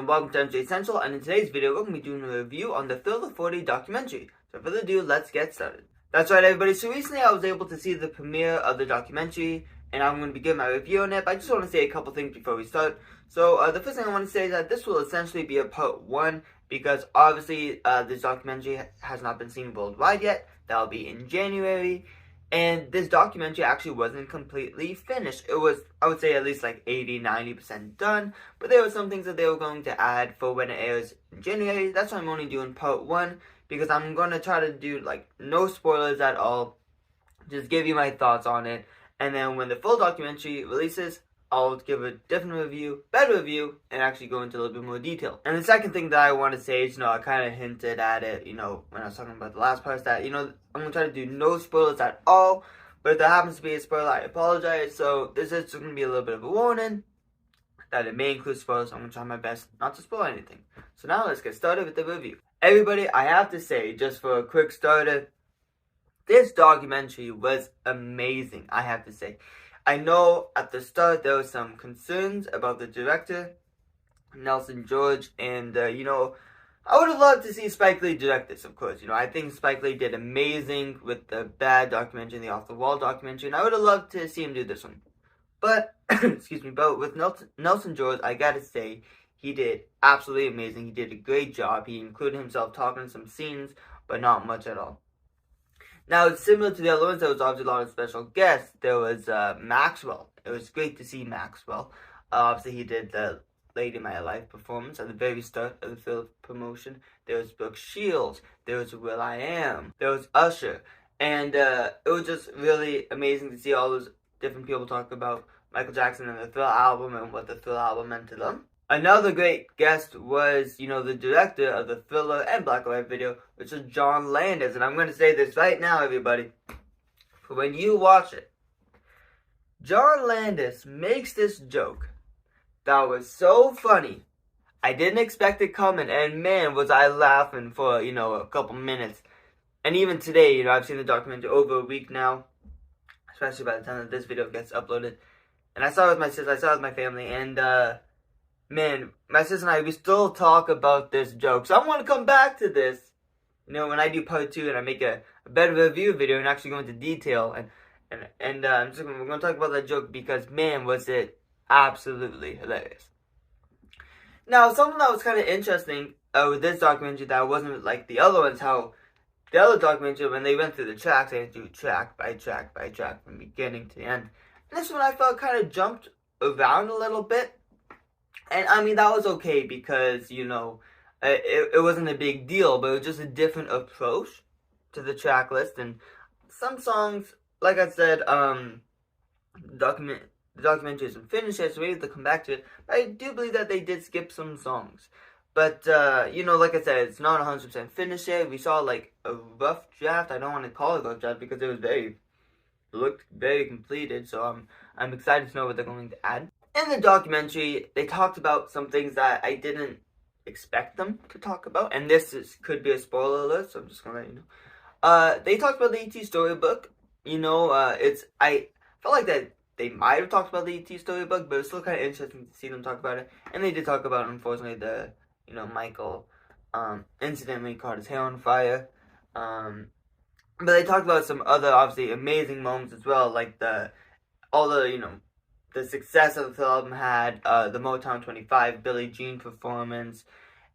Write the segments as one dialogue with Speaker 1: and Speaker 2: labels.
Speaker 1: and welcome to MJ Central, and in today's video we're going to be doing a review on the Thriller 40 documentary. So without further ado, let's get started. That's right everybody, so recently I was able to see the premiere of the documentary, and I'm going to be giving my review on it, but I just want to say a couple things before we start. So the first thing I want to say is that this will essentially be a part 1, because obviously this documentary has not been seen worldwide yet. That will be in January. And this documentary actually wasn't completely finished. It was, I would say, at least like 80-90% done. But there were some things that they were going to add for when it airs in January. That's why I'm only doing part 1. Because I'm going to try to do like no spoilers at all. Just give you my thoughts on it. And then when the full documentary releases, I'll give a different review, better review, and actually go into a little bit more detail. And the second thing that I want to say is, I kind of hinted at it, when I was talking about the last part, that, I'm going to try to do no spoilers at all. But if there happens to be a spoiler, I apologize. So this is going to be a little bit of a warning that it may include spoilers. I'm going to try my best not to spoil anything. So now let's get started with the review. Everybody, I have to say, just for a quick starter, this documentary was amazing, I have to say. I know at the start there were some concerns about the director, Nelson George, and, I would have loved to see Spike Lee direct this, of course. I think Spike Lee did amazing with the Bad documentary and the Off the Wall documentary, and I would have loved to see him do this one. But, excuse me, but with Nelson George, I gotta say, he did absolutely amazing. He did a great job. He included himself talking in some scenes, but not much at all. Now, it's similar to the other ones. There was obviously a lot of special guests. There was Maxwell. It was great to see Maxwell. Obviously, he did the Lady in My Life performance at the very start of the film promotion. There was Brooke Shields. There was will.i.am. There was Usher. And it was just really amazing to see all those different people talk about Michael Jackson and the Thriller album and what the Thriller album meant to them. Another great guest was, the director of the Thriller and Black and White video, which is John Landis. And I'm going to say this right now, everybody. For when you watch it, John Landis makes this joke that was so funny. I didn't expect it coming, and man, was I laughing for, a couple minutes. And even today, I've seen the documentary over a week now, especially by the time that this video gets uploaded. And I saw it with my sister, I saw it with my family, and, man, my sister and I, we still talk about this joke. So I want to come back to this, when I do part 2 and I make a better review video and actually go into detail. And we're going to talk about that joke because, man, was it absolutely hilarious. Now, something that was kind of interesting with this documentary that wasn't like the other ones, how the other documentary, when they went through the tracks, they had to do track by track by track from beginning to the end. And this one I felt kind of jumped around a little bit. And, I mean, that was okay because, it wasn't a big deal, but it was just a different approach to the track list. And some songs, like I said, the documentary isn't finished yet, so we have to come back to it. But I do believe that they did skip some songs. But, like I said, it's not 100% finished yet. We saw, like, a rough draft. I don't want to call it a rough draft because it looked very completed. So I'm excited to know what they're going to add. In the documentary, they talked about some things that I didn't expect them to talk about. And could be a spoiler alert, so I'm just going to let you know. They talked about the E.T. storybook. I felt like that they might have talked about the E.T. storybook, but it's still kind of interesting to see them talk about it. And they did talk about, unfortunately, the, Michael incident when he caught his hair on fire. But they talked about some other, obviously, amazing moments as well, like the success of the film had, the Motown 25 Billie Jean performance,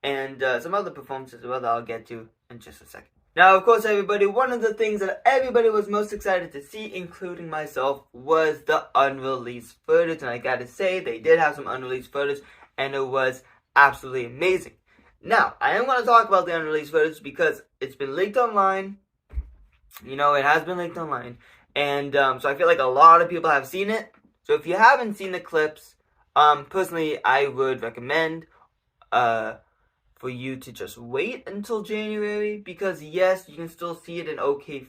Speaker 1: and some other performances as well that I'll get to in just a second. Now, of course, everybody, one of the things that everybody was most excited to see, including myself, was the unreleased footage. And I gotta say, they did have some unreleased footage, and it was absolutely amazing. Now, I am going to talk about the unreleased footage because it's been leaked online. It has been leaked online. And so I feel like a lot of people have seen it. So if you haven't seen the clips, personally, I would recommend for you to just wait until January, because yes, you can still see it in okay,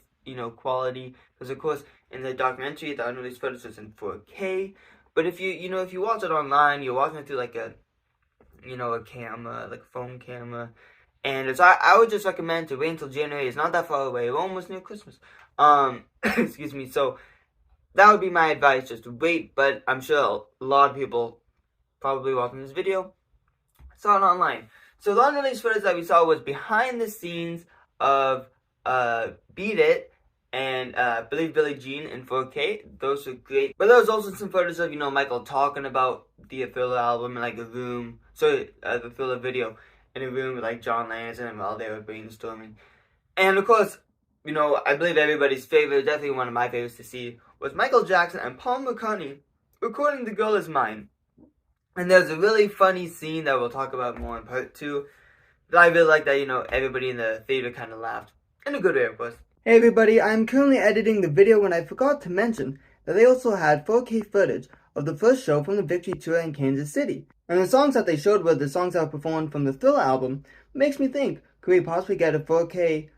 Speaker 1: quality, because of course in the documentary the unreleased footage is in 4K. But if you watch it online, you're watching it through like a camera, like a phone camera, and so I would just recommend to wait until January. It's not that far away. We're almost near Christmas. Excuse me. So that would be my advice, just to wait. But I'm sure a lot of people probably watching this video saw it online. So the unreleased footage that we saw was behind the scenes of Beat It and I believe Billie Jean in 4K. Those were great. But there was also some photos of, Michael talking about the Thriller album in like a room. Sorry, the Thriller video in a room with like John Lansing while they were brainstorming. And of course, I believe everybody's favorite, definitely one of my favorites to see, was Michael Jackson and Paul McCartney recording The Girl Is Mine. And there's a really funny scene that we'll talk about more in part 2. But I really like that, everybody in the theater kind of laughed. In a good way, of course. Hey everybody, I'm currently editing the video when I forgot to mention that they also had 4K footage of the first show from the Victory Tour in Kansas City. And the songs that they showed were the songs that were performed from the Thriller album. Makes me think, could we possibly get a 4K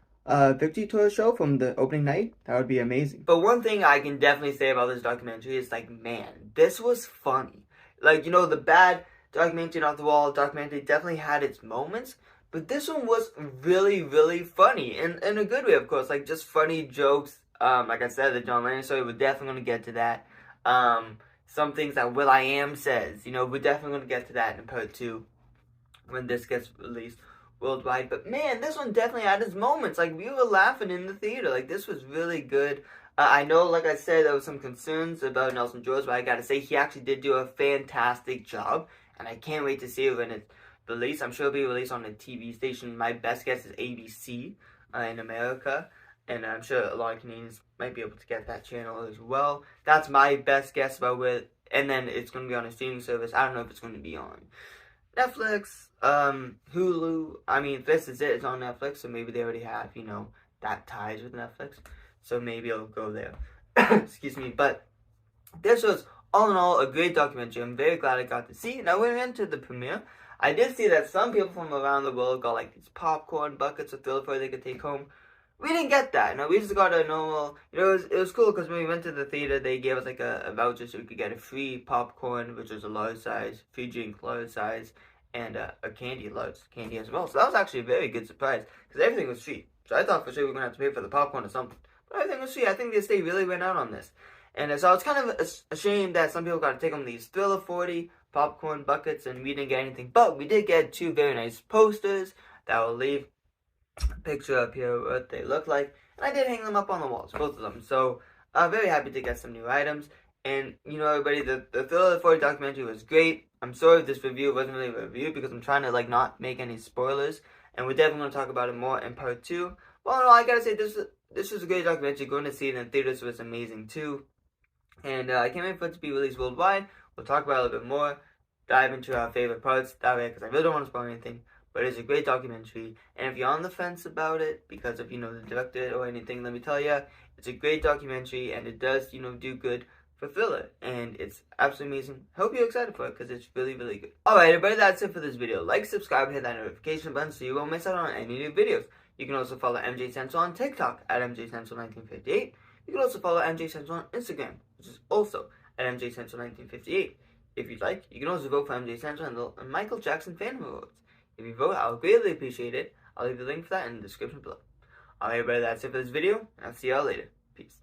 Speaker 1: Victory Tour show from the opening night? That would be amazing. But one thing I can definitely say about this documentary is like, man, this was funny. Like, the bad documentary Off the Wall documentary definitely had its moments, but this one was really, really funny. In a good way, of course. Like, just funny jokes. Like I said, the John Lennon story, we're definitely going to get to that. Some things that will.i.am says, we're definitely going to get to that in part 2 when this gets released worldwide. But man, this one definitely had its moments. Like, we were laughing in the theater. Like, this was really good. I know, like I said, there was some concerns about Nelson George, but I gotta say, he actually did do a fantastic job, and I can't wait to see it when it's released. I'm sure it'll be released on a TV station. My best guess is ABC in America, and I'm sure a lot of Canadians might be able to get that channel as well. That's my best guess about where, and then it's going to be on a streaming service. I don't know if it's going to be on Netflix, Hulu. I mean, this is it. It's on Netflix, so maybe they already have, that ties with Netflix. So maybe I'll go there. Excuse me. But this was, all in all, a great documentary. I'm very glad I got to see it. Now, when we went to the premiere, I did see that some people from around the world got like these popcorn buckets of Thriller 4 they could take home. We didn't get that. No, we just got a normal, it was cool because when we went to the theater, they gave us like a voucher so we could get a free popcorn, which was a large size, free drink, large size, and a candy, large candy as well. So that was actually a very good surprise because everything was free. So I thought for sure we were going to have to pay for the popcorn or something. But everything was free. I think the estate really went out on this. And so it's kind of a shame that some people got to take home these Thriller 40 popcorn buckets and we didn't get anything. But we did get 2 very nice posters that will leave a picture up here of what they look like. And I did hang them up on the walls, both of them. So I'm very happy to get some new items. And, everybody, the Thriller 40 documentary was great. I'm sorry if this review wasn't really a review because I'm trying to, not make any spoilers. And we're definitely going to talk about it more in part 2. Well, no, I gotta say, this was a great documentary. Going to see it in theaters was amazing, too. And I can't wait for it to be released worldwide. We'll talk about it a little bit more, dive into our favorite parts that way, because I really don't want to spoil anything. But it's a great documentary. And if you're on the fence about it, because of, the director or anything, let me tell you, it's a great documentary, and it does, do good for Thriller. And it's absolutely amazing. I hope you're excited for it, because it's really, really good. Alright, everybody, that's it for this video. Like, subscribe, hit that notification button so you won't miss out on any new videos. You can also follow MJ Central on TikTok at MJCentral1958. You can also follow MJ Central on Instagram, which is also at MJ Central1958. If you'd like, you can also vote for MJ Central and Michael Jackson Fan Awards. If you vote, I'll greatly appreciate it. I'll leave the link for that in the description below. Alright, everybody, that's it for this video, and I'll see y'all later. Peace.